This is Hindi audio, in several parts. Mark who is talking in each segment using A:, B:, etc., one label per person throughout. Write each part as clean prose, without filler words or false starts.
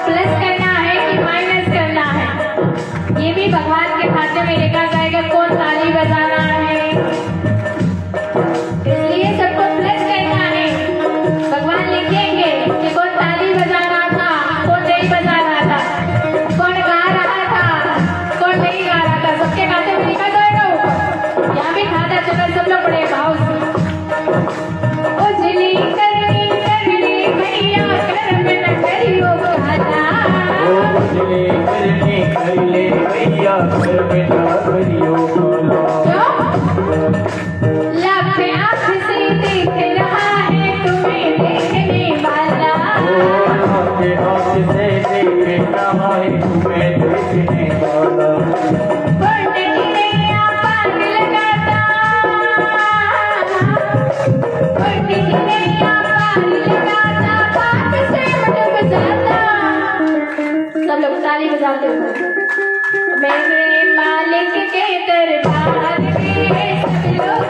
A: प्लस करना है कि माइनस करना है, ये भी भगवान के खाते में लिखा जाएगा। कौन ताली बजाना है, इसलिए सबको प्लस करना है। भगवान लिखेंगे कि कौन ताली बजा रहा था, कौन नहीं बजा रहा था, कौन गा रहा था, कौन नहीं गा रहा था, सबके खाते में लिखा जाएगा ऊपर। यहाँ भी खाता चला, सब लोग बड़े भाव से उजली करनी करनी भैया कर में न करियो खाता।
B: उजली करनी करले भैया कर में न करियो खाता।
A: लाख आँख से देख रहा है तुम्हें देखने वाला।
B: लाख आँख से देख रहा है तुम्हें देखने वाला।
A: वोट की नैया पार लगाता, वोट की नैया पार लगाता, पाप से डूब जाता। सब लोग ताली बजाते हुए मेरे मालिक के दरबार में सब लोग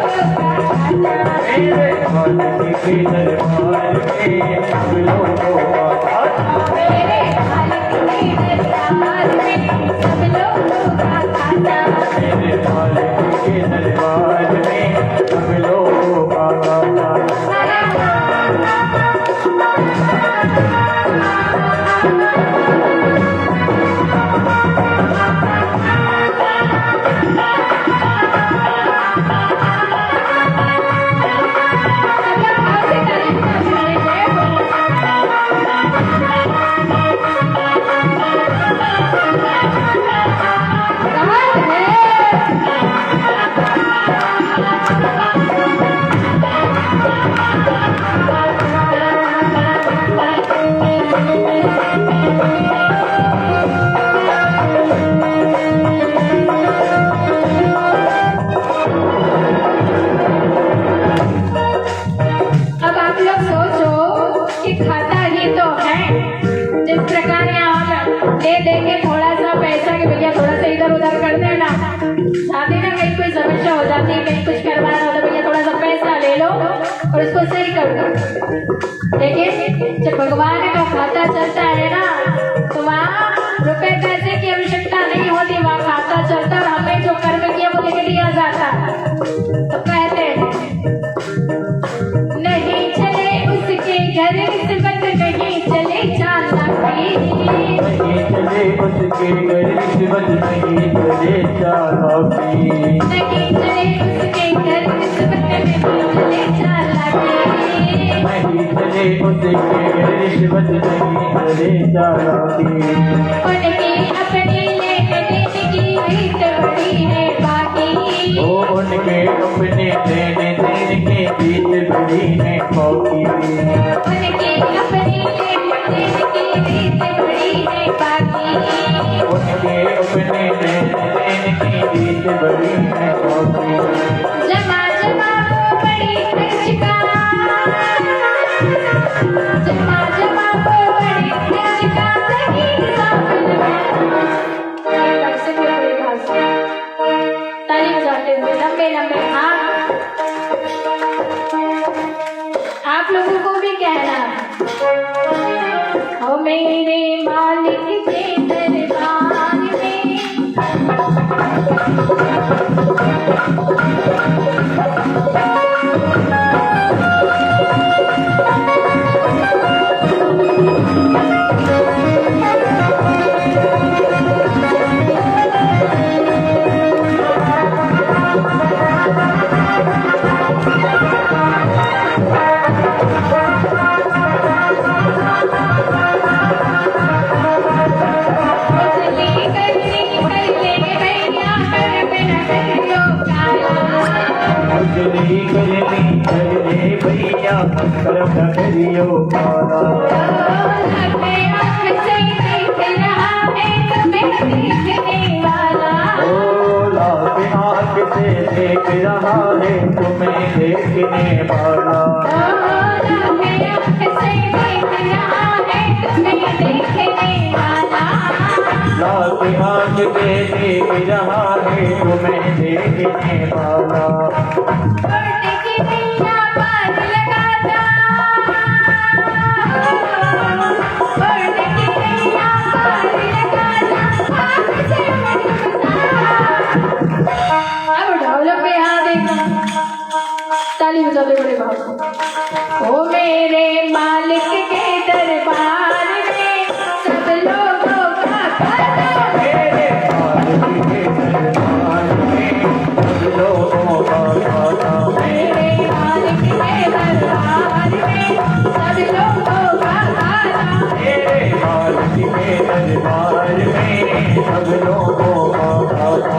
B: मेरे मालिक के दरबार में सब लोगों का खाता।
A: मेरे मालिक के दरबार में सब लोगों का खाता।
B: मेरे मालिक के दरबार में सब लोगों का खाता। अब आप लोग सोचो कि खाता ही तो है। जिस प्रकार यहाँ हम दे दे के थोड़ा सा पैसा कि भैया थोड़ा सा इधर उधर कर देना, शादी ना कहीं कोई समस्या हो जाती है, कहीं कुछ करवाना हो तो भैया थोड़ा सा पैसा ले लो और इसको सही कर दो। लेकिन जब भगवान का खाता चलता है ना, तो वहाँ रुपए पैसे की आवश्यकता नहीं होती, वहाँ खाता चलता और हमें जो कर्म किया वो लेके दिया जाता। तो कहते हैं नहीं चले उसके घर रिश्वत, नहीं चले चालाकी। नहीं चले उसके घर रिश्वत, नहीं चले चालाकी।
A: नहीं चले उसके घर रिश्वत, नहीं चले चालाकी।
B: नहीं चले उसके घर रिश्वत, नहीं चले चालाकी।
A: उनकी अपनी लेने देने की रीत बड़ी है बाकी।
B: ओ उनके अपने लेने देने की रीत बड़ी है बाकी।
A: उनकी अपनी लेने देने की रीत बड़ी है बाकी।
B: उनके अपने लेने देने की रीत बड़ी है बाकी।
A: जमा जमा को बड़ी खर्च का, जमा जमा को बड़ी खर्च का सही हिसाब लगाना। पैसे के बड़े भाषा तारीफ जाते हुए लंबे लंबे हाथ आप लोगों को भी कहना हो मेरे मालिक के दरबार में।
B: उजली करनी करले भैया कर न करियो काला। ओ लाख आँख से देख रहा है तुम्हें देखने वाला। लाख आँख से देख रहा है तुम्हें देखने वाला।
A: लगाता
B: ओ मेरे मालिक के दरबार में सब लोगों का खाता,
C: मेरे मालिक के दरबार में सब लोगों का खाता,
B: मेरे मालिक के दरबार में सब लोगों का खाता।
C: मेरे मालिक के दरबार में सब लोगों का खाता।
B: मेरे मालिक के दरबार में सब लोगों का खाता,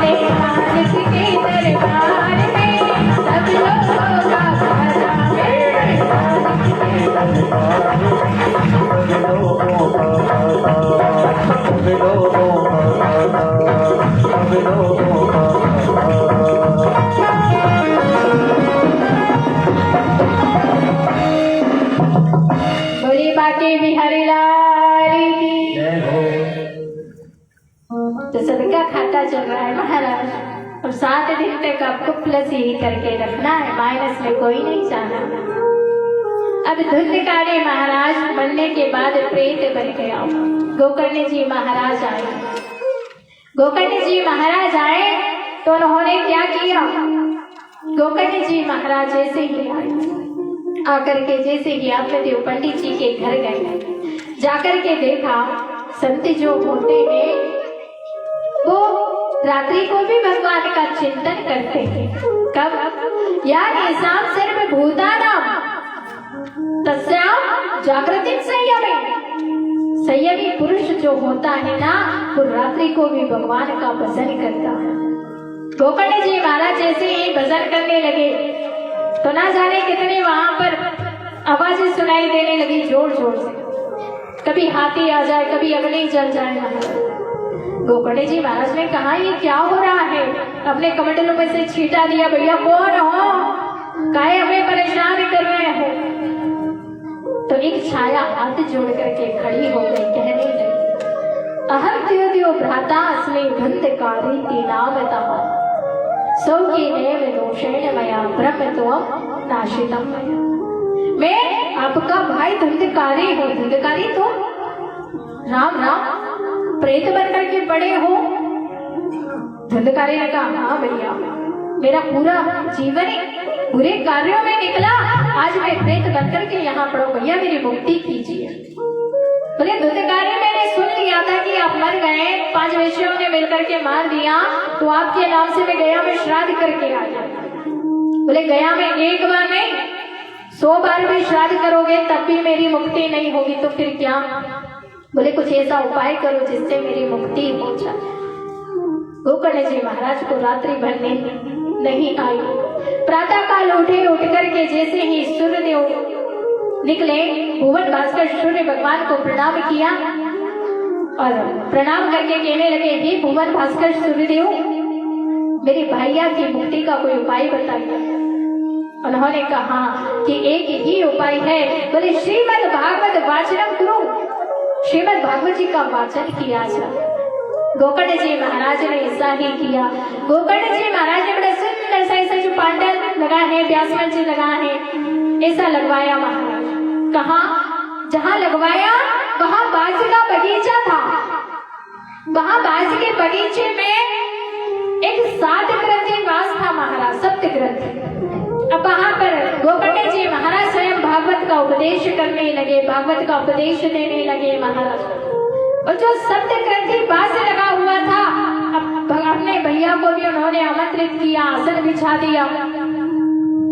B: मेरे मालिक के
C: दरबार में सब लोगों का खाता, सब लोगों का खाता, सब लोगों का खाता।
B: बोली बाकी बिहारी लाल की।
C: जय हो।
B: तो सदका खाता चल रहा है महाराज, और 7 दिन तक आपको प्लस यही करके रखना है, माइनस में कोई नहीं जाना। अब धुंधकारी महाराज बनने के बाद प्रेत बन गया। गोकर्ण जी महाराज आए। गोकर्ण जी महाराज आए तो उन्होंने क्या किया? गोकर्ण जी महाराज जैसे ही आए, आकर के जैसे ही आपदेव पंडित जी के घर गए, जाकर के देखा संत जो होते हैं वो रात्रि को भी भगवान का चिंतन करते हैं। कब? या निशाम सर्वभूतानां तस्याम जागृति संयमी। संयमी पुरुष जो होता है ना, वो रात्रि को भी भगवान का भजन करता है। गोकर्ण जी महाराज जैसे ही भजन करने लगे तो ना जाने कितने वहां पर आवाजें सुनाई देने लगी जोर जोर से। कभी हाथी आ जाए, कभी अग्नि जल जाए। गोकर्ण जी महाराज ने कहा ये क्या हो रहा है? अपने कमंडलों में से छीटा दिया, भैया कौन हो, काहे हमें परेशान कर रहे हो? तो एक छाया हाथ जोड़ करके खड़ी हो गई, कहने लगी अहम द्योद्यो भ्राता अस्मि धुंधकारी नामतः सौ की नैव दोषेण मया ब्रह्मत्वं नाशितम् मया। मैं आपका भाई धुंधकारी हूँ। धुंधकारी तो राम राम प्रेत बनकर के बड़े हो। धुंधकारी ने कहा हाँ भैया, मेरा पूरा जीवन बुरे कार्यों में निकला, आज मैं प्रेत बनकर के यहाँ पड़ा। भैया मेरी मुक्ति कीजिए। बोले धुंधकारी मैंने सुन लिया था कि आप मर गए, 5 वैश्यों ने मिलकर के मार दिया, तो आपके नाम से मैं गया में श्राद्ध करके आया। बोले गया में एक बार नहीं 100 बार भी श्राद्ध करोगे तब भी मेरी मुक्ति नहीं होगी, तो फिर क्या? बोले कुछ ऐसा उपाय करो जिससे मेरी मुक्ति हो जाए। गोकर्ण जी महाराज को रात्रि भर नींद नहीं आई। प्रातः काल उठे, उठ करके जैसे ही सूर्यदेव निकले, भुवन भास्कर सूर्य भगवान को प्रणाम किया और प्रणाम करके कहने लगे हे भुवन भास्कर सूर्यदेव, मेरे भैया की मुक्ति का कोई उपाय बताइए। उन्होंने कहा कि एक ही उपाय है। बोले श्रीमद् भागवत वाचन करो, श्रीमद् भागवत जी का वाचन किया जाए। गोकर्ण जी महाराज ने ऐसा ही किया। गोकर्ण जी महाराज ने बड़ा सुंदर सा ऐसा जो पांडल लगा है, व्यासमंच लगा है, ऐसा लगवाया महाराज। कहा जहाँ लगवाया वहाँ बाज का बगीचा था। वहाँ बाज के बगीचे में एक 7 ग्रंथि वास था महाराज, 7 ग्रंथि। अब वहाँ पर गोकर्ण जी महाराज स्वयं भागवत का उपदेश करने लगे, भागवत का उपदेश देने लगे महाराज। और जो 7 ग्रंथि बाज लगा हुआ था, अब अपने भैया को भी उन्होंने आमंत्रित किया, आसन बिछा दिया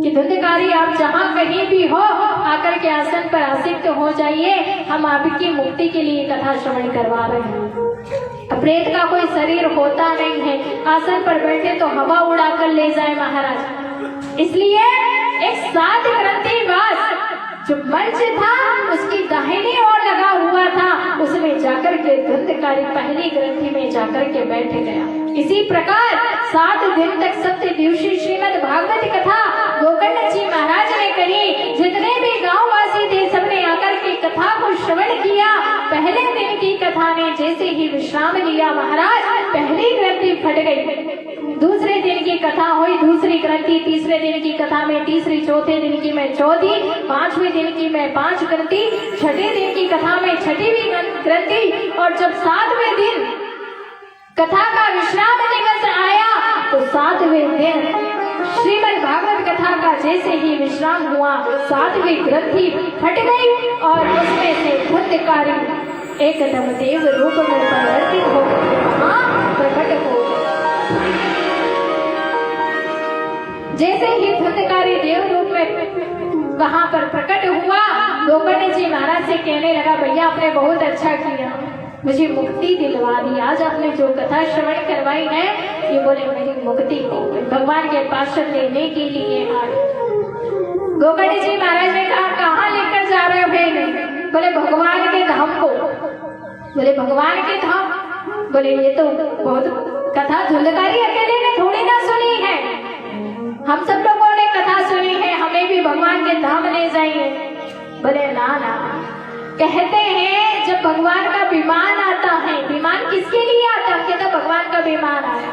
B: कि धुंधकारी आप जहाँ कहीं भी हो आकर के आसन पर आसीन हो जाइए, हम आपकी मुक्ति के लिए कथा श्रवण करवा रहे हैं। प्रेत का कोई शरीर होता नहीं है, आसन पर बैठे तो हवा उड़ाकर ले जाए महाराज। इसलिए एक 7 ग्रंथि वास जो मंच था उसकी दाहिनी ओर लगा हुआ था, उसमें जाकर के धुंधकारी पहली ग्रंथि में जाकर के बैठ गया। इसी प्रकार 7 दिन तक सत्य दिवसी श्रीमद् भागवत कथा गोकर्ण जी महाराज ने कही। जितने भी गांववासी थे सबने आकर के कथा को श्रवण किया। पहले दिन की कथा ने जैसे ही विश्राम लिया महाराज, पहली ग्रंथि फट गई। दूसरे दिन की कथा हुई, दूसरी ग्रंथि, तीसरे दिन की कथा में तीसरी, चौथे दिन की में चौथी, 5वें दिन की में 5 ग्रंथि, छठे दिन की कथा में 6वीं ग्रंथि। और जब 7वें दिन कथा का विश्राम दिवस आया तो 7वें दिन श्रीमद् भागवत कथा का जैसे ही विश्राम हुआ, 7वीं ग्रंथि फट गई और उसमें से धुंधकारी एकदम देव रूप में परिवर्तित हो प्रकट हो गए। जैसे ही धुंधकारी देव रूप में वहां पर प्रकट हुआ, गोकर्ण जी महाराज से कहने लगा, भैया आपने बहुत अच्छा किया, मुझे मुक्ति दिलवा दी। आज आपने जो कथा श्रवण करवाई है, ये बोले मेरी मुक्ति हो गई, भगवान के पास लेने के लिए आए। गोकर्ण जी महाराज ने कहा, कहाँ लेकर जा रहे हो भाई? बोले भगवान के धाम को। बोले भगवान के धाम? बोले ये तो बहुत कथा धुंधकारी अकेले ने थोड़ी ना सुनी है, हम सब लोगों ने कथा सुनी है, हमें भी भगवान के धाम ले जाइए। बोले ना ना, कहते हैं जब भगवान का विमान आता है, विमान किसके लिए आता है? कहता भगवान का विमान आया।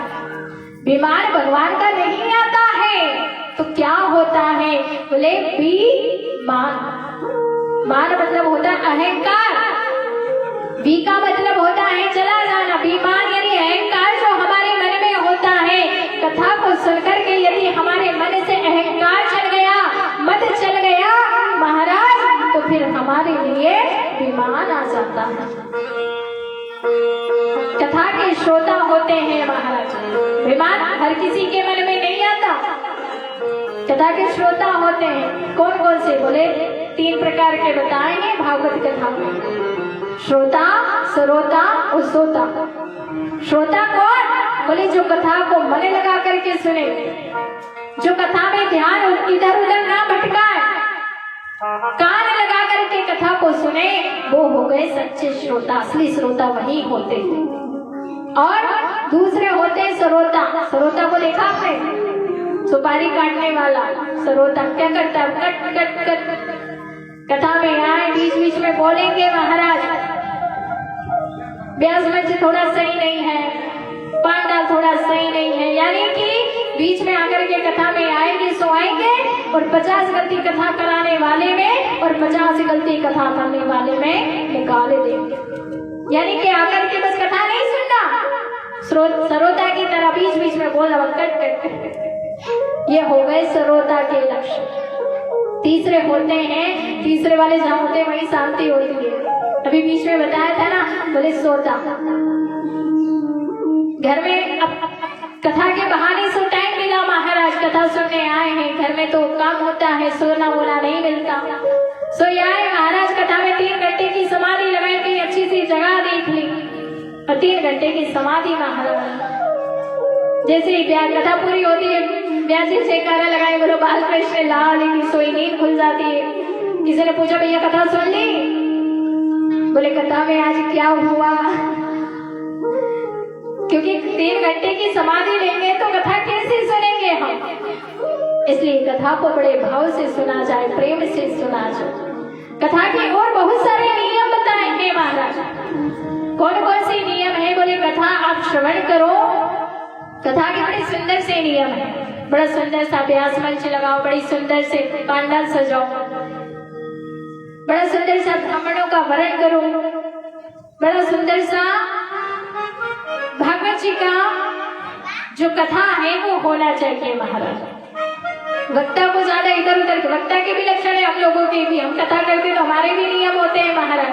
B: विमान भगवान का नहीं आता है तो क्या होता है? बोले विमान, मान मतलब होता है अहंकार, वी का मतलब होता है चला जाना, विमान यानी अहंकार जो हमारे मन में होता है। कथा को सुनकर के यदि हमारे मन से अहंकार चल गया, मत चल गया महाराज, तो फिर हमारे लिए विमान आ जाता है। कथा के श्रोता होते हैं महाराज, विमान हर किसी के मन में नहीं आता। कथा के श्रोता होते हैं, कौन कौन से? बोले 3 प्रकार के बताएंगे भागवत कथा में, श्रोता, सरोता और सोता। श्रोता कौन? बोले जो कथा को मन लगा करके सुने, जो कथा में ध्यान इधर उधर ना भटकाए, कान लगा करके कथा को सुने, वो हो गए सच्चे श्रोता। असली श्रोता वही होते हैं। और दूसरे होते हैं सरोता। सरोता को देखा आपने? सुपारी काटने वाला सरोता क्या करता है? कट कट कट कथा में आए, बीच बीच में बोलेंगे महाराज व्यास मंच थोड़ा सही नहीं है, पांडाल थोड़ा सही नहीं है, यानी कि बीच में आकर के कथा में आएंगे सो आएंगे और 50 गलती कथा कराने वाले में और 50 गलती कथा करने वाले में निकाल देंगे। यानी कि आकर के बस कथा नहीं सुनना, सरोता की तरह बीच बीच में बोलना, कट कट। ये हो गए सरोता के लक्ष्य। तीसरे होते हैं, तीसरे वाले जहाँ होते हैं वहीं शांति होती है। अभी बीच में बताया था ना, बोले सोता। घर में अब कथा के बहाने से टाइम मिला महाराज, कथा सुनने आए हैं, घर में तो काम होता है, सोना वोना नहीं मिलता, सो आए महाराज। कथा में 3 घंटे की समाधि लगाई, कहीं अच्छी सी जगह देख ली और 3 घंटे की समाधि महाराज। जैसे ही कथा पूरी होती है, व्यासी जयकारा लगाए, बोलो बाल कृष्ण लाल की, सोई नींद खुल जाती है। किसी ने पूछा भैया कथा सुन ली? बोले कथा में आज क्या हुआ? क्योंकि 3 घंटे की समाधि लेंगे तो कथा कैसे सुनेंगे हम? इसलिए कथा को बड़े भाव से सुना जाए, प्रेम से सुना जाए। कथा के और बहुत सारे नियम बताए हैं महाराज। कौन कौन से नियम है? बोले कथा आप श्रवण करो, कथा के बड़े सुंदर से नियम है। बड़ा सुंदर सा व्यास मंच लगाओ, बड़ी सुंदर से पांडाल सजाओ, बड़ा सुंदर सा ब्राह्मणों का वरण करो, बड़ा सुंदर सा भागवत जी का जो कथा है वो होना चाहिए महाराज। वक्ता को ज्यादा इधर उधर, वक्ता के भी लक्षण है, हम लोगों के भी, हम कथा करते तो हमारे भी नियम होते हैं महाराज।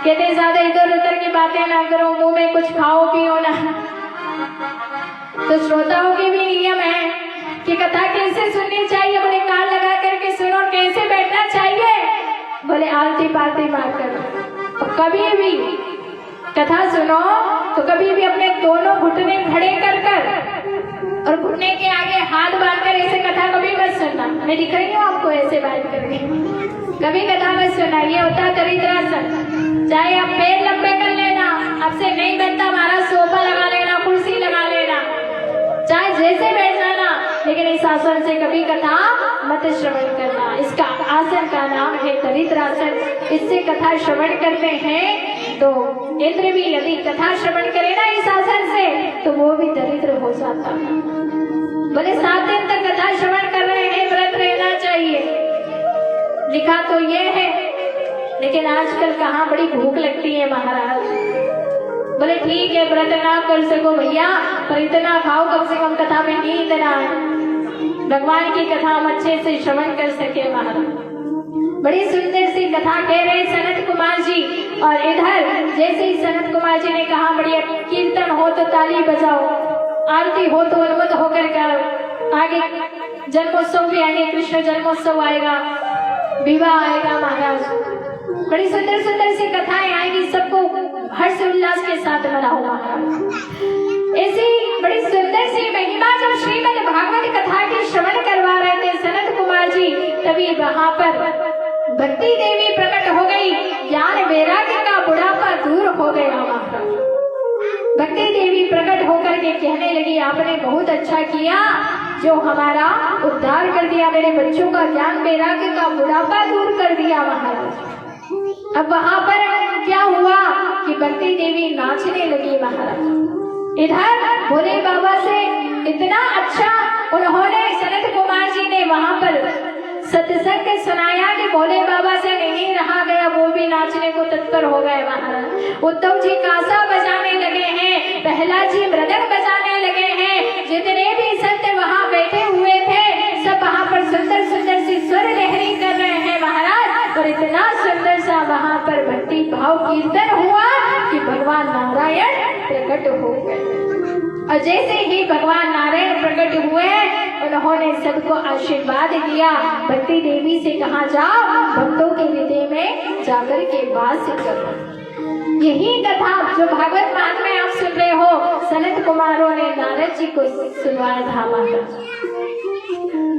B: कहते हैं ज्यादा इधर उधर की बातें ना करो, मुंह में कुछ खाओ पियो ना। तो श्रोताओं के भी नियम है कि कथा कैसे सुननी चाहिए। बोले कान लगा करके सुनो, कैसे बैठना चाहिए? बोले आलती पालती मार कर। कभी भी कथा सुनो तो कभी भी अपने दोनों घुटने खड़े कर कर और घुटने के आगे हाथ बांधकर ऐसे कथा कभी मत सुनना, मैं दिख रही हूँ आपको ऐसे बैठ करके। कभी कथा मत सुनना, ये होता है दरिद्रासन। चाहे आप पैर लंबे कर लेना, आपसे नहीं बनता हमारा सोफा लगा लेना, कुर्सी लगा लेना, चाहे जैसे बैठ जाना, लेकिन इस आसन से कभी कथा मत श्रवण करना। इसका आसन का नाम है दरिद्रासन। इससे कथा श्रवण करते हैं तो इंद्र भी यदि कथा श्रवण करे ना इस आसन से तो वो भी दरिद्र हो जाता है। बोले 7 दिन तक कथा श्रवण कर रहे हैं, व्रत रहना चाहिए, लिखा तो ये है, लेकिन आजकल कहाँ बड़ी भूख लगती है महाराज। बोले ठीक है व्रत ना कर सको भैया, पर इतना खाओ कम से कम कथा में नींद ना आए, भगवान की कथा हम अच्छे से श्रवण कर सके महाराज। बड़ी सुंदर सी कथा कह रहे सनत कुमार जी। और इधर जैसे ही सनत कुमार जी ने कहा बढ़िया कीर्तन हो तो ताली बजाओ, आरती हो तो उन्मत्त होकर करो, आगे जन्मोत्सव भी आएंगे, कृष्ण जन्मोत्सव आएगा, विवाह आएगा महाराज, बड़ी सुंदर सुंदर सी कथाएं आएंगी, सबको हर्ष उल्लास के साथ मनाओ महाराज। ऐसी बड़ी सुंदर सी महिमा जब श्रीमद् भागवत कथा की श्रवण करवा रहे थे सनत कुमार जी, तभी वहां पर भक्ति देवी प्रकट हो गई, ज्ञान वैराग्य का बुढ़ापा दूर हो गया महाराज। भक्ति देवी प्रकट होकर के कहने लगी आपने बहुत अच्छा किया जो हमारा उद्धार कर दिया, मेरे बच्चों का ज्ञान वैराग्य का बुढ़ापा दूर कर दिया महाराज। अब वहां पर क्या हुआ कि भक्ति देवी नाचने लगी महाराज। इधर भोले बाबा से इतना अच्छा उन्होंने सनत कुमार जी ने वहां पर सत्संग सुनाया कि भोले बाबा से नहीं रहा गया, वो भी नाचने को तत्पर हो गए महाराज। उद्धव जी कासा बजाने लगे हैं, प्रहलाद जी मृदंग बजाने लगे हैं, जितने भी संत वहाँ बैठे हुए थे सब वहाँ पर सुंदर सुंदर सी स्वर लहरी कर रहे हैं महाराज। और इतना सुंदर सा वहाँ पर भक्ति भाव कीर्तन हुआ कि भगवान नारायण प्रकट हो गए। और जैसे ही भगवान नारायण प्रकट हुए उन्होंने सबको आशीर्वाद दिया। भक्ति देवी से कहा जाओ भक्तों के हृदय में जाकर के वास करो। यही कथा जो भागवत पाठ में आप सुन रहे हो सनत कुमारों ने नारद जी को सुनवाया था महाराज।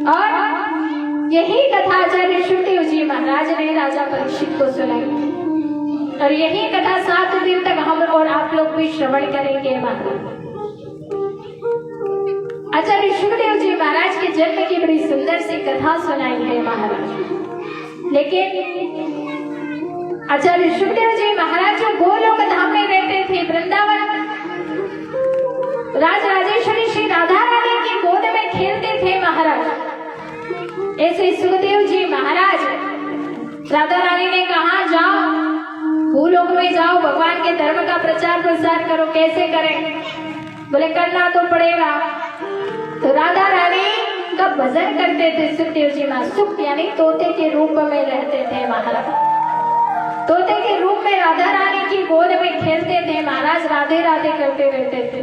B: और यही कथा आचार्य शुकदेव जी महाराज ने राजा परीक्षित को सुनाई। और यही कथा 7 दिन तक हम और आप लोग भी श्रवण करेंगे महाराज। आचार्य शुकदेव जी महाराज के जन्म की बड़ी सुंदर सी कथा सुनाई है महाराज। लेकिन आचार्य शुकदेव जी महाराज जो गोलोक धाम में रहते थे, वृंदावन राजराजेश्वरी श्री राधा रानी की गोद में खेलते थे महाराज। ऐसे सुखदेव जी महाराज राधा रानी ने कहा जाओ भूलोक में जाओ, भगवान के धर्म का प्रचार प्रसार करो। कैसे करें? बोले करना तो पड़ेगा। तो राधा रानी का भजन करते थे सुखदेव जी महाराज। सुख यानी तोते के रूप में रहते थे महाराज। तोते के रूप में राधा रानी की गोद में खेलते थे महाराज, राधे राधे करते रहते थे।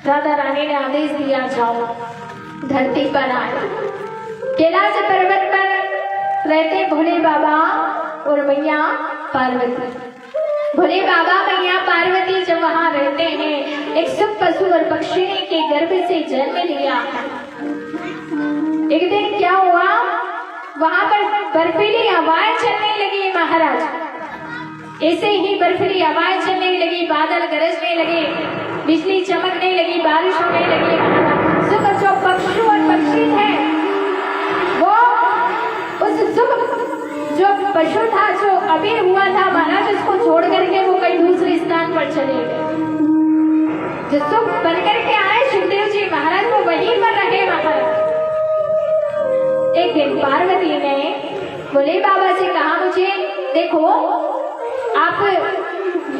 B: राधा रानी ने आदेश दिया जाओ धरती पर आए। कैलाश पर्वत पर रहते भोले बाबा और मैया पार्वती। भोले बाबा मैया पार्वती जब वहाँ रहते हैं, एक सुख पशु और पक्षिणी के गर्भ से जन्म लिया। एक दिन क्या हुआ, वहाँ पर बर्फीली हवाएं चलने लगी महाराज। ऐसे ही बर्फीली हवाएं चलने लगी, बादल गरजने लगे, बिजली चमकने लगी, बारिश होने लगी महाराज। सुख जो पक्षु और पक्षी थे वो उस सुख जो पशु था जो अभी हुआ था महाराज, उसको छोड़ करके वो कहीं दूसरे स्थान पर चले गए। जो सुख बन करके आए सुखदेव जी महाराज वो वहीं पर रहे महाराज। एक दिन पार्वती ने भोले बाबा से कहा मुझे देखो आप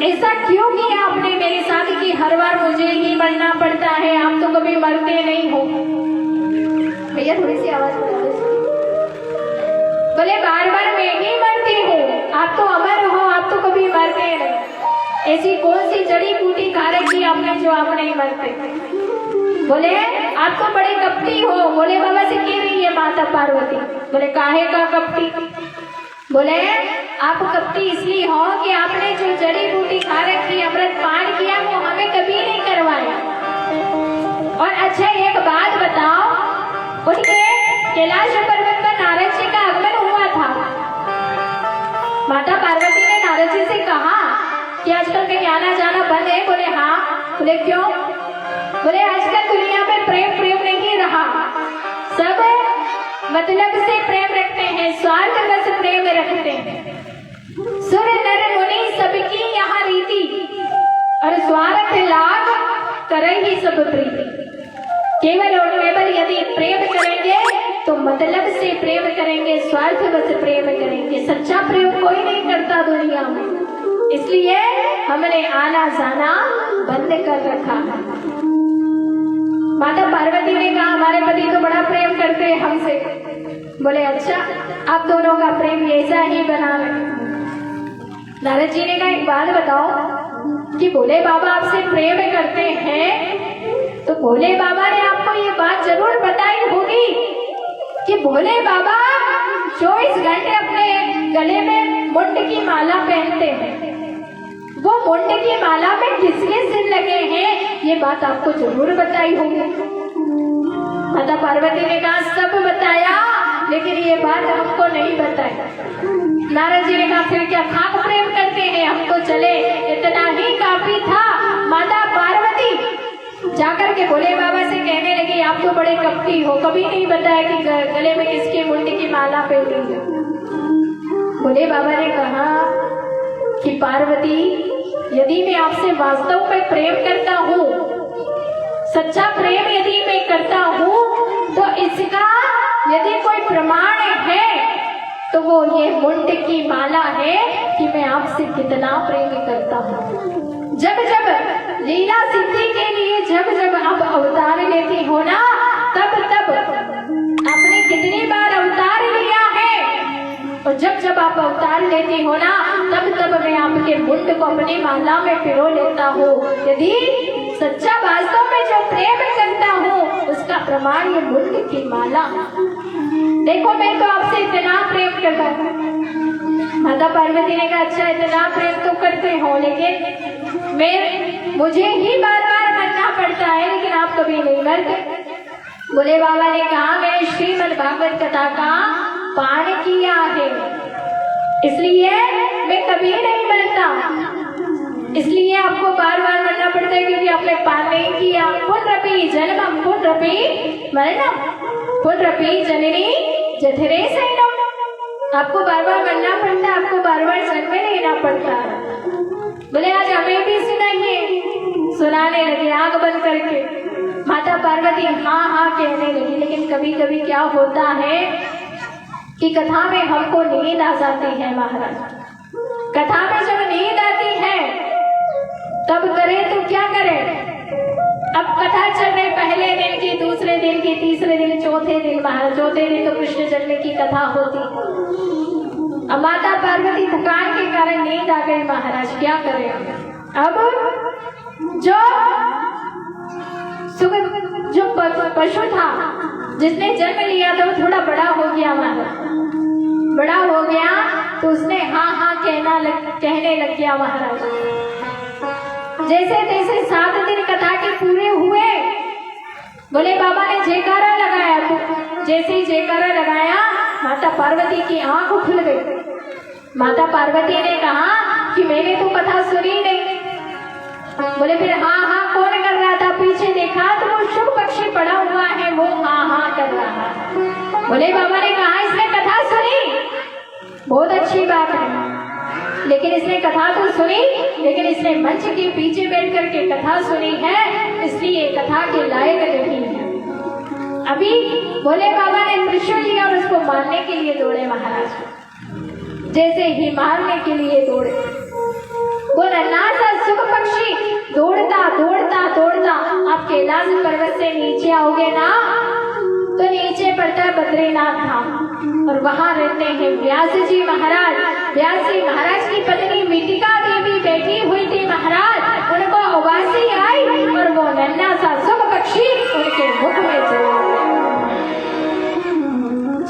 B: ऐसा क्यों किया आपने मेरे साथ कि हर बार मुझे ही मरना पड़ता है, आप तो कभी मरते नहीं हो। भैया थोड़ी सी आवाज बढ़ा। बोले बार बार मैं ही मरती हूँ, आप तो अमर हो, आप तो कभी मरते नहीं। ऐसी कौन सी जड़ी बूटी खा रखी आपने जो आप नहीं मरते? बोले आप तो बड़े कपटी हो। बोले बाबा से कह रही है माता पार्वती। बोले काहे का कपटी? बोले आप कपटी इसलिए हो कि आपने जो जड़ी बूटी खा रखी, अमृत पान किया, वो हमें कभी नहीं करवाया। और अच्छा एक बात बताओ, उनके कैलाश पर्वत पर नारद जी का आगमन हुआ था। माता पार्वती ने नारद जी से कहा कि आजकल कहीं आना जाना बंद है। बोले हाँ। बोले क्यों? बोले आजकल दुनिया में प्रेम प्रेम नहीं रहा, सब मतलब से प्रेम रखते हैं, स्वार्थ बस प्रेम रखते हैं। सुर नर मुनि सबकी यहाँ रीति, और स्वार्थ लाभ करे ही सब प्रीति। केवल और केवल यदि प्रेम करेंगे तो मतलब से प्रेम करेंगे, स्वार्थ बस प्रेम करेंगे। सच्चा प्रेम कोई नहीं करता दुनिया में, इसलिए हमने आना जाना बंद कर रखा है। माता पार्वती ने कहा हमारे पति तो बड़ा प्रेम करते हैं हमसे। बोले अच्छा, आप दोनों का प्रेम ऐसा ही बना रहे। नारद जी ने कहा एक बात बताओ कि भोले बाबा आपसे प्रेम करते हैं, तो भोले बाबा ने आपको ये बात जरूर बताई होगी कि भोले बाबा 24 घंटे अपने गले में मुंड की माला पहनते हैं। वो मुंड की माला में किसके सिर लगे हैं, ये बात आपको जरूर बताई होगी। माता पार्वती ने कहा सब बताया, लेकिन ये बात हमको नहीं बताई। नारद जी ने कहा फिर क्या खाक प्रेम करते हैं, हम तो चले, इतना ही काफी था। माता पार्वती जाकर के भोले बाबा से कहने लगी आप तो बड़े कपटी हो, कभी नहीं बताया कि गले में किसके मुंड की माला पहनी है। भोले बाबा ने कहा कि पार्वती यदि मैं आपसे वास्तव में प्रेम करता हूँ, सच्चा प्रेम यदि मैं करता हूँ, तो इसका यदि कोई प्रमाण है तो वो ये मुंड की माला है कि मैं आपसे कितना प्रेम करता हूँ। जब जब लीला सिद्धि के लिए जब जब आप अवतार लेती हो ना, तब तब आपने कितनी बार अवतार लिया है, और जब जब आप अवतार लेती हो ना, तब तब मैं आपके मुंड को अपनी माला में पिरो लेता हूँ। यदि सच्चा वास्तव में जो प्रेम करता हूँ, उसका प्रमाण ये मुंड की माला। देखो मैं तो आपसे इतना प्रेम करता हूँ। माता पार्वती ने कहा अच्छा इतना प्रेम तो करते हो, लेकिन मुझे ही बार बार मरना पड़ता है, लेकिन आप कभी नहीं मरते। भोले बाबा ने कहा मैंने श्रीमद् भागवत कथा का पान किया है, इसलिए मैं कभी नहीं मरता। इसलिए आपको बार बार मरना पड़ता है क्योंकि आपने पान नहीं किया। पुनरपि जन्मम पुनरपि मरणम पुनरपि जननी जठरे शयनम। आपको बार बार मरना पड़ता है, आपको बार बार जन्म लेना पड़ता है। बोले आज हमें भी सुनाइए। सुनाने लगे आंख बंद करके। माता पार्वती हाँ हाँ कहने लगी, लेकिन कभी कभी क्या होता है कि कथा में हमको नींद आ जाती है। महाराज कथा में जब नींद आती है तब करें तो क्या करें। अब कथा चल रही पहले दिन की, दूसरे दिन की, तीसरे दिन, चौथे दिन। महाराज चौथे दिन तो कृष्ण जन्म की कथा होती। अब माता पार्वती थकान के कारण नींद आ गई। महाराज क्या करें। अब जो पशु था जिसने जन्म लिया था वो थोड़ा बड़ा हो गया। महाराज बड़ा हो गया तो उसने हाँ हाँ कहने लग गया। महाराज जैसे तैसे 7 दिन कथा के पूरे हुए, बोले बाबा ने जयकारा लगाया। तो जैसे ही जयकारा लगाया माता पार्वती की आंख खुल गई। माता पार्वती ने कहा कि मैंने तो कथा सुनी नहीं। बोले फिर हाँ हाँ कौन कर रहा था। पीछे देखा तो वो शुभ पक्षी पड़ा हुआ है, वो हाँ हाँ कर रहा है। बोले बाबा ने कहा इसने कथा सुनी, बहुत अच्छी बात है, लेकिन इसने कथा तो सुनी, लेकिन इसने मंच के पीछे बैठ करके कथा सुनी है, इसलिए कथा के लायक नहीं है। अभी भोले बाबा ने त्रिशूल लिया और उसको मारने के लिए दौड़े। महाराज जैसे ही मारने के लिए दौड़े, वो नन्हा सा सुख पक्षी दौड़ता दौड़ता दौड़ता आप कैलाश पर्वत से नीचे आओगे ना, तो नीचे पड़ता है बद्रीनाथ धाम, और वहां रहते हैं व्यास जी महाराज। व्यास जी महाराज की पत्नी मितिका देवी बैठी हुई थी। महाराज उनको उबासी आई और वो नन्हा सा सुख पक्षी उनके मुख में चला गया।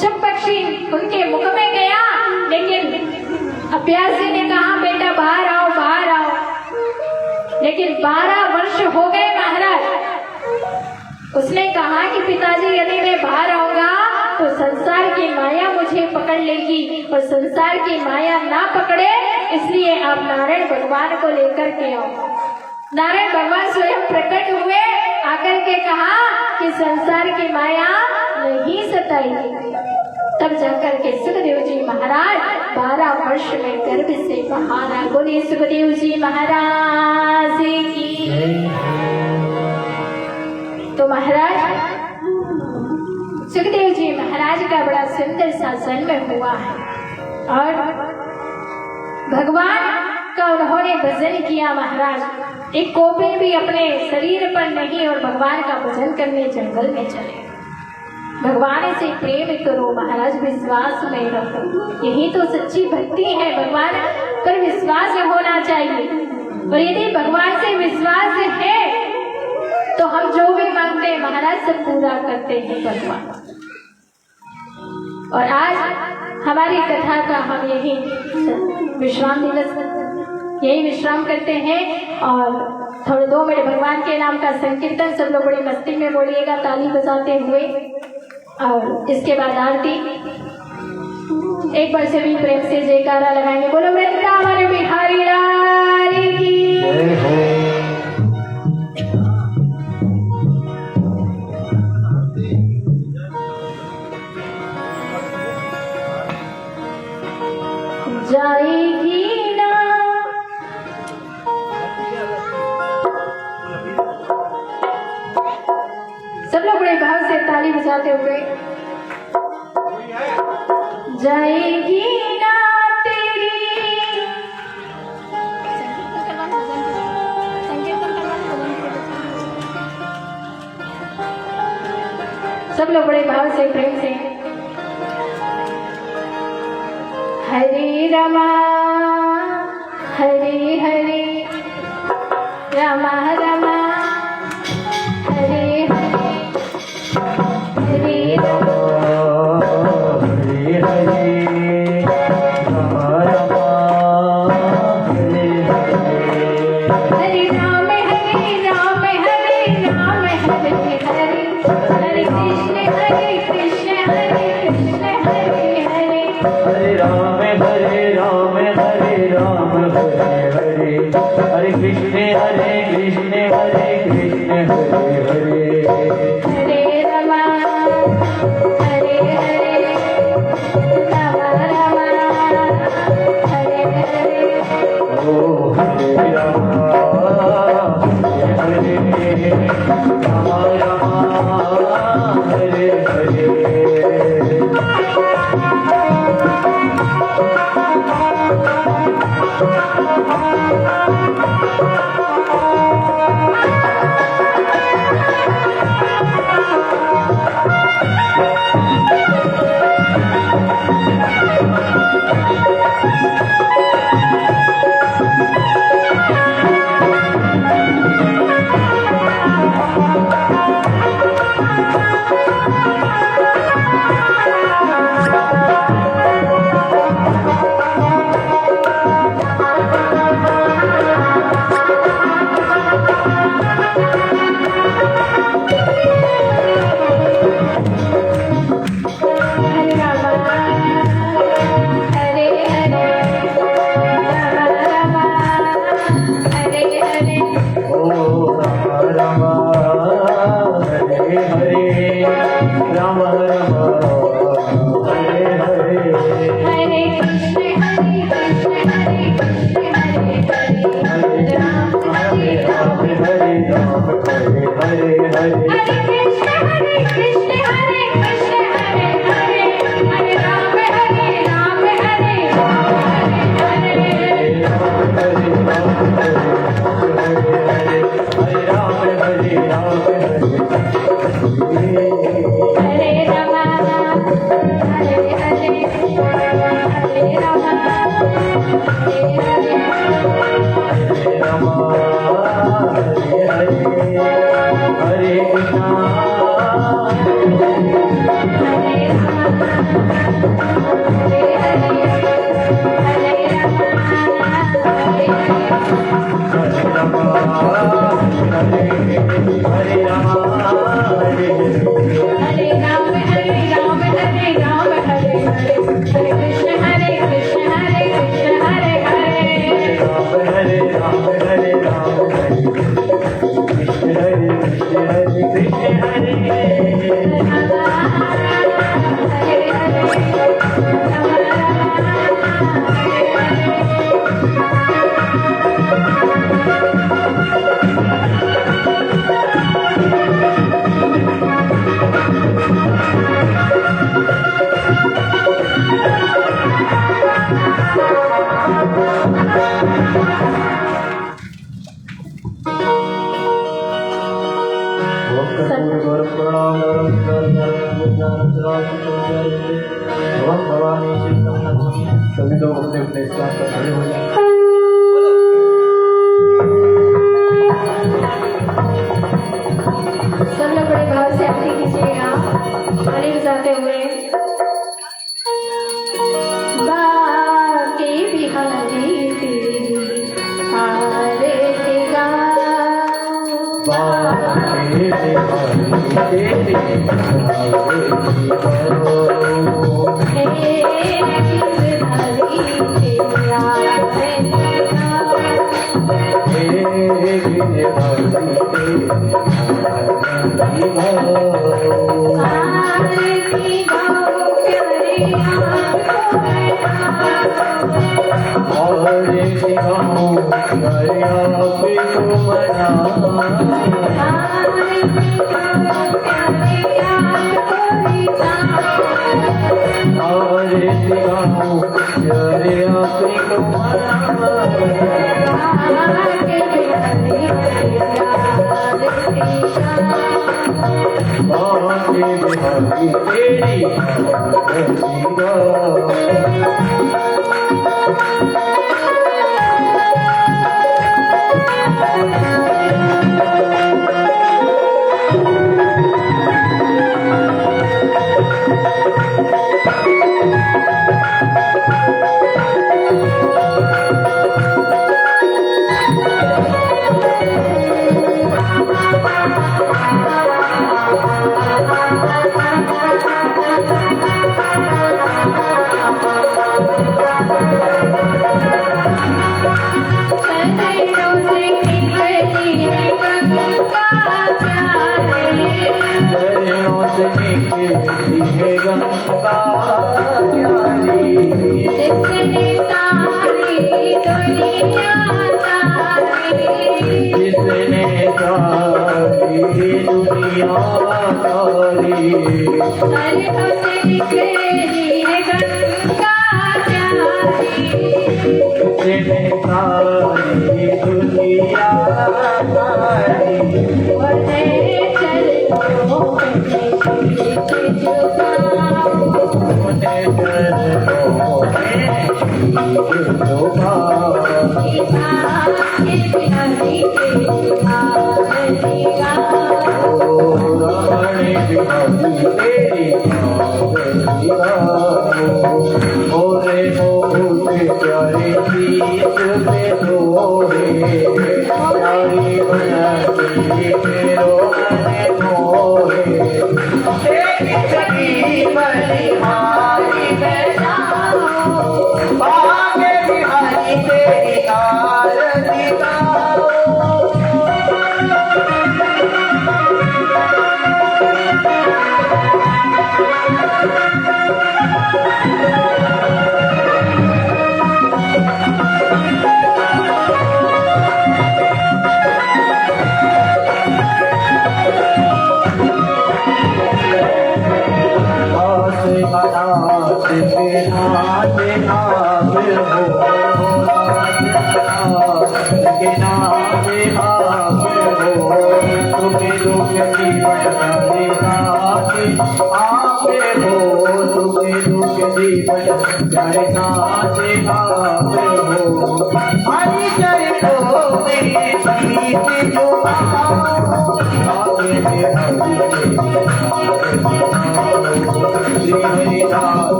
B: सुख पक्षी उनके मुख में गया, लेकिन व्यास जी ने कहा बेटा बाहर आओ बाहर आओ, लेकिन 12 वर्ष हो गए। महाराज उसने कहा कि पिताजी यदि मैं बाहर आऊंगा तो की माया मुझे पकड़ लेगी और संसार की माया ना पकड़े, इसलिए आप नारायण भगवान को लेकर के आओ। नारायण भगवान स्वयं प्रकट हुए, आकर के कहा कि संसार की माया नहीं सताएगी। तब जाकर के सुखदेव जी महाराज 12 वर्ष में गर्भ से बाहर आ। बोले सुखदेव जी महाराज की। तो महाराज सुखदेव जी महाराज का बड़ा सुंदर सा जन्म हुआ है और भगवान का उन्होंने भजन किया। महाराज एक कोपे भी अपने शरीर पर नहीं और भगवान का भजन करने जंगल में चले। भगवान से प्रेम करो महाराज, विश्वास में रखो, यही तो सच्ची भक्ति है। भगवान पर विश्वास होना चाहिए और यदि भगवान से विश्वास है तो हम जो भी मांगते हैं महाराज सब पूरा करते हैं भगवान। और आज हमारी कथा का हम यही विश्राम दिवस यही विश्राम करते हैं और थोड़े 2 मिनट भगवान के नाम का संकीर्तन सब लोग बड़ी मस्ती में बोलिएगा ताली बजाते हुए। और इसके बाद आरती एक बार से भी प्रेम से जयकारा लगाएंगे। बोलो वृंदावन बिहारी लाल की। जाएगी ना सब लोग बड़े भाव से ताली बजाते हुए। जाएगी ना तेरी सब लोग बड़े भाव से प्रेम से। हरे रमा हरे हरे रमा रमा हरे हरे हरे रमा
C: हरे हरे राम राम हरे हरे
B: हरे राम हरे राम हरे राम हरे हरे हरे कृष्ण हरे कृष्ण हरे हरे
C: हरे राम हरे राम हरे राम हरे हरे हरे कृष्ण हरे कृष्ण हरे हरे
B: हरे रमा हरे हरे राम राम हरे हरे
C: ओ हरे राम हरे हरे राम राम हरे हरे
B: हरे राम हरे राम हरे राम
C: सभी लोग अपने अपने स्थान पर खड़े हो जाएं।
B: सब लोग बड़े भाव से आरती कीजिएगा ताली बजाते हुए। बाके बिहारी तेरी आरती गाओ।
C: बाके बिहारी तेरी आरती गाओ।
B: हे गिरधारी तेरी आरती गाओ।
C: हे गिरधारी तेरी आरती गाओ।
B: आरती गाओ प्यारे
C: और गाओ प्यारे आपको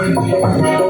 C: Thank you. Amen.